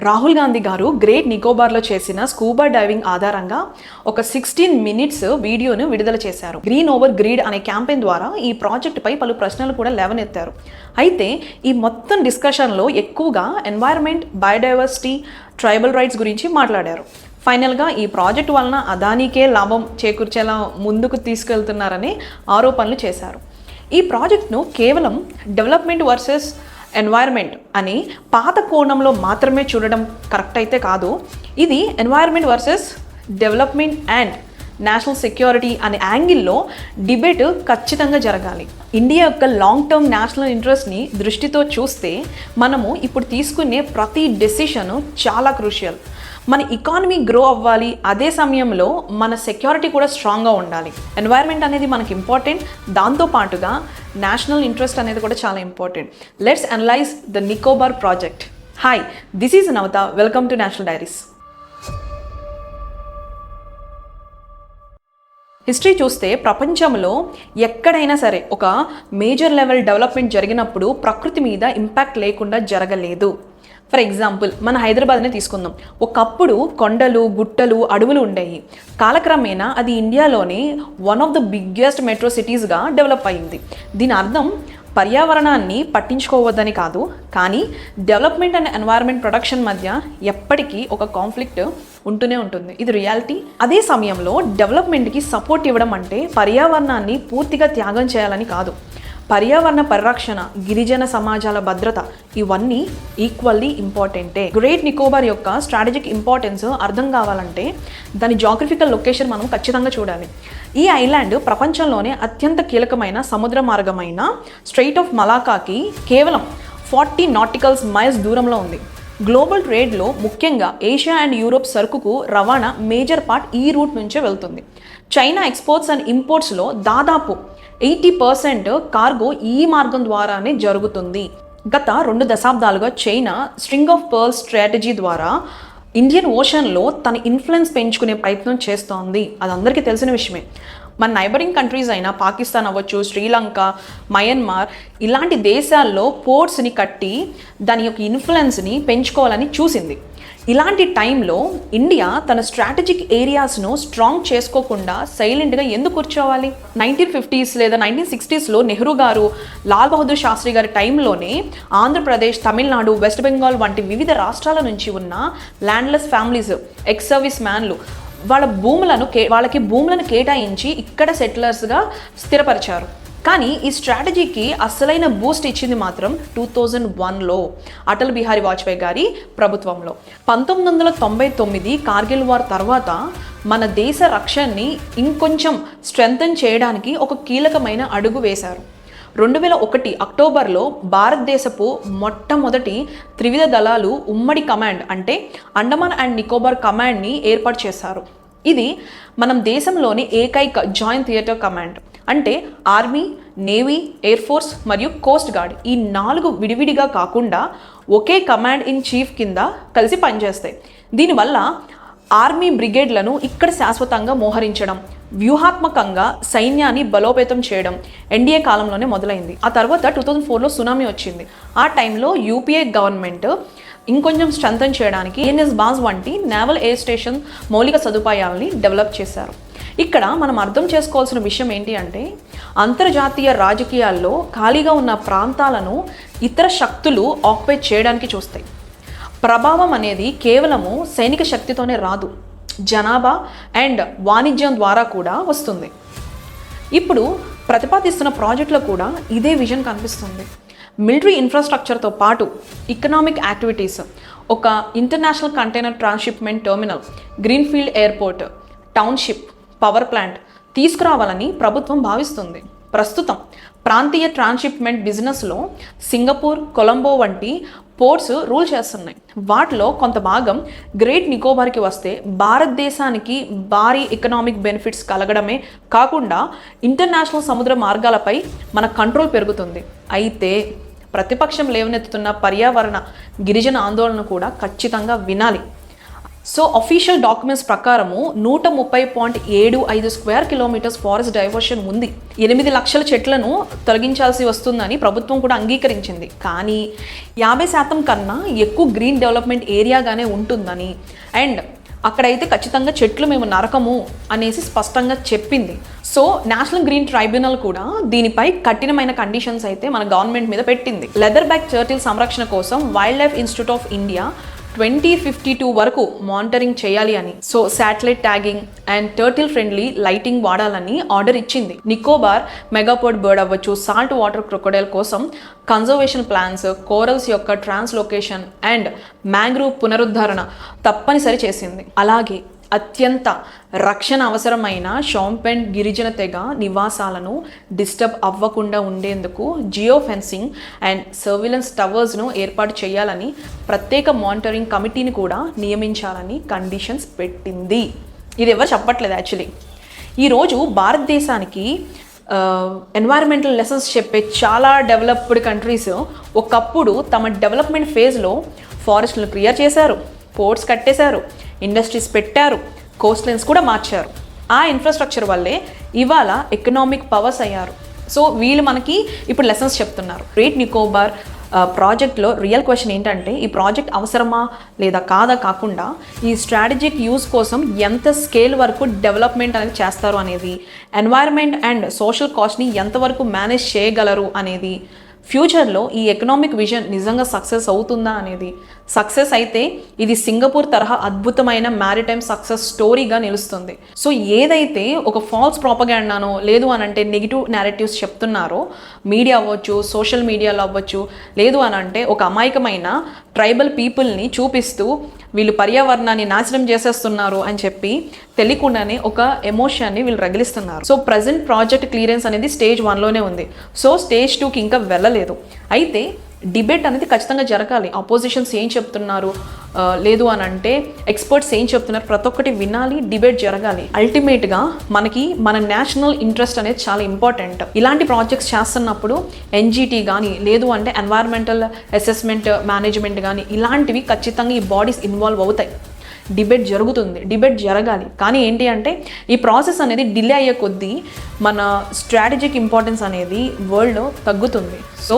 రాహుల్ గాంధీ గారు గ్రేట్ నికోబార్లో చేసిన scuba diving ఆధారంగా ఒక 16 మినిట్స్ వీడియోను విడుదల చేశారు. గ్రీన్ ఓవర్ గ్రీడ్ అనే క్యాంపెయిన్ ద్వారా ఈ ప్రాజెక్టుపై పలు ప్రశ్నలు కూడా లేవనెత్తారు. అయితే ఈ మొత్తం డిస్కషన్లో ఎక్కువగా ఎన్వైరన్మెంట్, బయోడైవర్సిటీ, ట్రైబల్ రైట్స్ గురించి మాట్లాడారు. ఫైనల్గా ఈ ప్రాజెక్టు వలన అదానీకే లాభం చేకూర్చేలా ముందుకు తీసుకెళ్తున్నారని ఆరోపణలు చేశారు. ఈ ప్రాజెక్ట్ను కేవలం డెవలప్మెంట్ వర్సెస్ ఎన్వైర్న్మెంట్ అని పాత కోణంలో మాత్రమే చూడడం కరెక్ట్ అయితే కాదు. ఇది environment versus development and national security అనే యాంగిల్లో డిబేట్ ఖచ్చితంగా జరగాలి. ఇండియా యొక్క లాంగ్ టర్మ్ నేషనల్ ఇంట్రెస్ట్ని దృష్టితో చూస్తే మనము ఇప్పుడు తీసుకునే ప్రతి డెసిషన్ చాలా క్రూషియల్. మన ఎకానమీ గ్రో అవ్వాలి, అదే సమయంలో మన సెక్యూరిటీ కూడా స్ట్రాంగ్గా ఉండాలి. ఎన్వైర్న్మెంట్ అనేది మనకి ఇంపార్టెంట్, దాంతోపాటుగా నేషనల్ ఇంట్రెస్ట్ అనేది కూడా చాలా important. Let's analyse the Nicobar project. Hi, this is Navatha. Welcome to national diaries. హిస్టరీ చూస్తే ప్రపంచంలో ఎక్కడైనా సరే ఒక మేజర్ లెవెల్ డెవలప్మెంట్ జరిగినప్పుడు ప్రకృతి మీద ఇంపాక్ట్ లేకుండా జరగలేదు. ఫర్ ఎగ్జాంపుల్, మన హైదరాబాద్నే తీసుకుందాం. ఒకప్పుడు కొండలు, గుట్టలు, అడవులు ఉండేవి. కాలక్రమేణా అది ఇండియాలోని one of the biggest metro సిటీస్గా డెవలప్ అయింది. దీని అర్థం పర్యావరణాన్ని పట్టించుకోవద్దని కాదు, కానీ డెవలప్మెంట్ అండ్ ఎన్వైరన్మెంట్ ప్రొటెక్షన్ మధ్య ఎప్పటికీ ఒక కాన్ఫ్లిక్ట్ ఉంటూనే ఉంటుంది. ఇది రియాలిటీ. అదే సమయంలో డెవలప్మెంట్కి సపోర్ట్ ఇవ్వడం అంటే పర్యావరణాన్ని పూర్తిగా త్యాగం చేయాలని కాదు. పర్యావరణ పరిరక్షణ, గిరిజన సమాజాల భద్రత ఇవన్నీ ఈక్వల్లీ ఇంపార్టెంటే. గ్రేట్ నికోబార్ యొక్క స్ట్రాటజిక్ ఇంపార్టెన్స్ అర్థం కావాలంటే దాని జాగ్రఫికల్ లొకేషన్ మనం ఖచ్చితంగా చూడాలి. ఈ ఐలాండ్ ప్రపంచంలోనే అత్యంత కీలకమైన సముద్ర మార్గమైన స్ట్రెయిట్ ఆఫ్ మలాకాకి కేవలం 40 నాటికల్ మైల్స్ దూరంలో ఉంది. గ్లోబల్ ట్రేడ్లో ముఖ్యంగా ఏషియా అండ్ యూరోప్ సరుకుకు రవాణా మేజర్ పార్ట్ ఈ రూట్ నుంచే వెళ్తుంది. చైనా ఎక్స్పోర్ట్స్ అండ్ ఇంపోర్ట్స్లో దాదాపు 80% కార్గో ఈ మార్గం ద్వారానే జరుగుతుంది. గత 2 దశాబ్దాలుగా China string of pearls strategy ద్వారా ఇండియన్ ఓషన్లో తన ఇన్ఫ్లుయెన్స్ పెంచుకునే ప్రయత్నం చేస్తోంది. అది అందరికీ తెలిసిన విషయమే. మన నైబరింగ్ కంట్రీస్ అయినా పాకిస్తాన్ అవ్వచ్చు, శ్రీలంక, మయన్మార్ ఇలాంటి దేశాల్లో పోర్ట్స్ని కట్టి దాని యొక్క ఇన్ఫ్లుయెన్స్ని పెంచుకోవాలని చూసింది. ఇలాంటి టైంలో ఇండియా తన స్ట్రాటజిక్ ఏరియాస్ను స్ట్రాంగ్ చేసుకోకుండా సైలెంట్గా ఎందుకు కూర్చోవాలి? 1950s లేదా 1960sలో నెహ్రూ గారు, లాల్ బహదూర్ శాస్త్రి గారి టైంలోనే ఆంధ్రప్రదేశ్, తమిళనాడు, వెస్ట్ బెంగాల్ వంటి వివిధ రాష్ట్రాల నుంచి ఉన్న ల్యాండ్లెస్ ఫ్యామిలీస్, ఎక్స్ సర్వీస్ మ్యాన్లు వాళ్ళకి భూములను కేటాయించి ఇక్కడ సెటిలర్స్గా స్థిరపరిచారు. కానీ ఈ స్ట్రాటజీకి అసలైన బూస్ట్ ఇచ్చింది మాత్రం 2001లో అటల్ బిహారీ వాజ్పేయి గారి ప్రభుత్వంలో. 1999 కార్గిల్ వార్ తర్వాత మన దేశ రక్షణని ఇంకొంచెం స్ట్రెంథన్ చేయడానికి ఒక కీలకమైన అడుగు వేశారు. 2001 అక్టోబర్లో భారతదేశపు మొట్టమొదటి త్రివిధ దళాలు ఉమ్మడి కమాండ్ అంటే అండమాన్ అండ్ నికోబార్ కమాండ్ని ఏర్పాటు చేశారు. ఇది మనం దేశంలోని ఏకైక జాయింట్ థియేటర్ కమాండ్. అంటే ఆర్మీ, నేవీ, ఎయిర్ ఫోర్స్ మరియు కోస్ట్ గార్డ్ ఈ 4 విడివిడిగా కాకుండా ఒకే కమాండ్ ఇన్ చీఫ్ కింద కలిసి పనిచేస్తాయి. దీనివల్ల ఆర్మీ బ్రిగేడ్లను ఇక్కడ శాశ్వతంగా మోహరించడం, వ్యూహాత్మకంగా సైన్యాన్ని బలోపేతం చేయడం ఎన్డీఏ కాలంలోనే మొదలైంది. ఆ తర్వాత 2004లో సునామీ వచ్చింది. ఆ టైంలో యూపీఏ గవర్నమెంట్ ఇంకొంచెం స్ట్రెంథన్ చేయడానికి ఐఎన్ఎస్ బాజ్ వంటి నేవల్ ఎయిర్ స్టేషన్ మౌలిక సదుపాయాలని డెవలప్ చేశారు. ఇక్కడ మనం అర్థం చేసుకోవాల్సిన విషయం ఏంటి అంటే అంతర్జాతీయ రాజకీయాల్లో ఖాళీగా ఉన్న ప్రాంతాలను ఇతర శక్తులు ఆక్యుపై చేయడానికి చూస్తాయి. ప్రభావం అనేది కేవలము సైనిక శక్తితోనే రాదు, జనాభా అండ్ వాణిజ్యం ద్వారా కూడా వస్తుంది. ఇప్పుడు ప్రతిపాదిస్తున్న ప్రాజెక్టులో కూడా ఇదే విజన్ కనిపిస్తుంది. మిలిటరీ ఇన్ఫ్రాస్ట్రక్చర్తో పాటు ఎకనామిక్ యాక్టివిటీస్, ఒక international container transshipment terminal, greenfield airport, township, power plant తీసుకురావాలని ప్రభుత్వం భావిస్తుంది. ప్రస్తుతం ప్రాంతీయ ట్రాన్స్షిప్మెంట్ బిజినెస్లో సింగపూర్, కొలంబో వంటి పోర్ట్స్ రూల్ చేస్తున్నాయి. వాటిలో కొంత భాగం గ్రేట్ నికోబార్కి వస్తే భారతదేశానికి భారీ ఎకనామిక్ బెనిఫిట్స్ కలగడమే కాకుండా ఇంటర్నేషనల్ సముద్ర మార్గాలపై మన కంట్రోల్ పెరుగుతుంది. అయితే ప్రతిపక్షం లేవనెత్తుతున్న పర్యావరణ, గిరిజన ఆందోళన కూడా ఖచ్చితంగా వినాలి. సో అఫీషియల్ డాక్యుమెంట్స్ ప్రకారము 130.75 స్క్వేర్ కిలోమీటర్స్ ఫారెస్ట్ డైవర్షన్ ఉంది. 8 లక్షల చెట్లను తొలగించాల్సి వస్తుందని ప్రభుత్వం కూడా అంగీకరించింది. కానీ 50% కన్నా ఎక్కువ గ్రీన్ డెవలప్మెంట్ ఏరియాగానే ఉంటుందని అండ్ అక్కడైతే ఖచ్చితంగా చెట్లు మేము నరకము అనేసి స్పష్టంగా చెప్పింది. సో నేషనల్ గ్రీన్ ట్రైబ్యునల్ కూడా దీనిపై కఠినమైన కండిషన్స్ అయితే మన గవర్నమెంట్ మీద పెట్టింది. లెదర్ బ్యాక్ టర్టిల్ సంరక్షణ కోసం wild life institute of India 2052 వరకు మానిటరింగ్ చేయాలి అని, so satellite tagging and turtle friendly lighting వాడాలని ఆర్డర్ ఇచ్చింది. నికోబార్ మెగాపోడ్ బర్డ్ అవ్వచ్చు, సాల్ట్ వాటర్ క్రొకోడైల్ కోసం కన్జర్వేషన్ ప్లాన్స్, కోరల్స్ యొక్క ట్రాన్స్లోకేషన్ అండ్ మ్యాంగ్రూవ్ పునరుద్ధరణ తప్పనిసరి చేసింది. అలాగే అత్యంత రక్షణ అవసరమైన షాంపెన్ గిరిజన తెగ నివాసాలను డిస్టర్బ్ అవ్వకుండా ఉండేందుకు జియో ఫెన్సింగ్ అండ్ సర్విలెన్స్ టవర్స్ను ఏర్పాటు చేయాలని, ప్రత్యేక మానిటరింగ్ కమిటీని కూడా నియమించాలని కండిషన్స్ పెట్టింది. ఇది ఎవరు చెప్పట్లేదు యాక్చువల్లీ. ఈరోజు భారతదేశానికి ఎన్వైరన్మెంటల్ లెసన్స్ చెప్పే చాలా డెవలప్డ్ కంట్రీస్ ఒకప్పుడు తమ డెవలప్మెంట్ ఫేజ్లో ఫారెస్ట్లను క్లియర్ చేశారు, పోర్ట్స్ కట్టేశారు, ఇండస్ట్రీస్ పెట్టారు, కోస్ట్ లైన్స్ కూడా మార్చారు. ఆ ఇన్ఫ్రాస్ట్రక్చర్ వల్లే ఇవాళ ఎకనామిక్ పవర్స్ అయ్యారు. సో వీళ్ళు మనకి ఇప్పుడు లెసన్స్ చెప్తున్నారు. గ్రేట్ నికోబార్ ప్రాజెక్ట్లో రియల్ క్వశ్చన్ ఏంటంటే, ఈ ప్రాజెక్ట్ అవసరమా లేదా కాదా కాకుండా ఈ స్ట్రాటజిక్ యూజ్ కోసం ఎంత స్కేల్ వరకు డెవలప్మెంట్ అనేది చేస్తారు అనేది, ఎన్వైరన్మెంట్ అండ్ సోషల్ కాస్ట్ని ఎంతవరకు మేనేజ్ చేయగలరు అనేది, ఫ్యూచర్లో ఈ ఎకనామిక్ విజన్ నిజంగా సక్సెస్ అవుతుందా అనేది, సక్సెస్ అయితే ఇది సింగపూర్ తరహా అద్భుతమైన మ్యారిటైమ్ సక్సెస్ స్టోరీగా నిలుస్తుంది. సో ఏదైతే ఒక ఫాల్స్ ప్రాపగాండానో లేదు అని అంటే నెగిటివ్ నేరేటివ్స్ చెప్తున్నారో మీడియా అవ్వచ్చు, సోషల్ మీడియాలో అవ్వచ్చు, లేదు అని అంటే ఒక అమాయకమైన ట్రైబల్ పీపుల్ని చూపిస్తూ వీళ్ళు పర్యావరణాన్ని నాశనం చేసేస్తున్నారు అని చెప్పి తెలియకుండానే ఒక ఎమోషన్ని వీళ్ళు రగిలిస్తున్నారు. సో ప్రజెంట్ ప్రాజెక్ట్ క్లియరెన్స్ అనేది స్టేజ్ 1లోనే ఉంది. సో స్టేజ్ 2కి ఇంకా వెళ్ళలేదు. అయితే డిబేట్ అనేది ఖచ్చితంగా జరగాలి. అపోజిషన్స్ ఏం చెప్తున్నారు, లేదు అని అంటే ఎక్స్పర్ట్స్ ఏం చెప్తున్నారు, ప్రతి ఒక్కటి వినాలి, డిబేట్ జరగాలి. అల్టిమేట్గా మనకి మన నేషనల్ ఇంట్రెస్ట్ అనేది చాలా ఇంపార్టెంట్. ఇలాంటి ప్రాజెక్ట్స్ చేస్తున్నప్పుడు ఎన్జిటి కానీ లేదు అంటే ఎన్వైరన్మెంటల్ అసెస్మెంట్ మేనేజ్మెంట్ కానీ ఇలాంటివి ఖచ్చితంగా ఈ బాడీస్ ఇన్వాల్వ్ అవుతాయి. డిబేట్ జరుగుతుంది, డిబేట్ జరగాలి. కానీ ఏంటి అంటే ఈ ప్రాసెస్ అనేది డిలే అయ్యే కొద్దీ మన స్ట్రాటజిక్ ఇంపార్టెన్స్ అనేది వరల్డ్లో తగ్గుతుంది. సో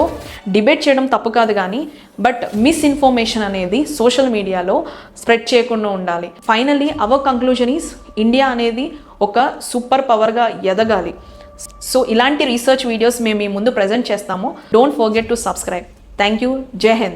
డిబేట్ చేయడం తప్పు కాదు, కానీ బట్ మిస్ఇన్ఫర్మేషన్ అనేది సోషల్ మీడియాలో స్ప్రెడ్ చేయకుండా ఉండాలి. Finally hour conclusion is India అనేది ఒక సూపర్ పవర్గా ఎదగాలి. సో ఇలాంటి రీసెర్చ్ వీడియోస్ మేము మీ ముందు ప్రజెంట్ చేస్తాము. Don't forget to subscribe. Thank you. జై హింద్.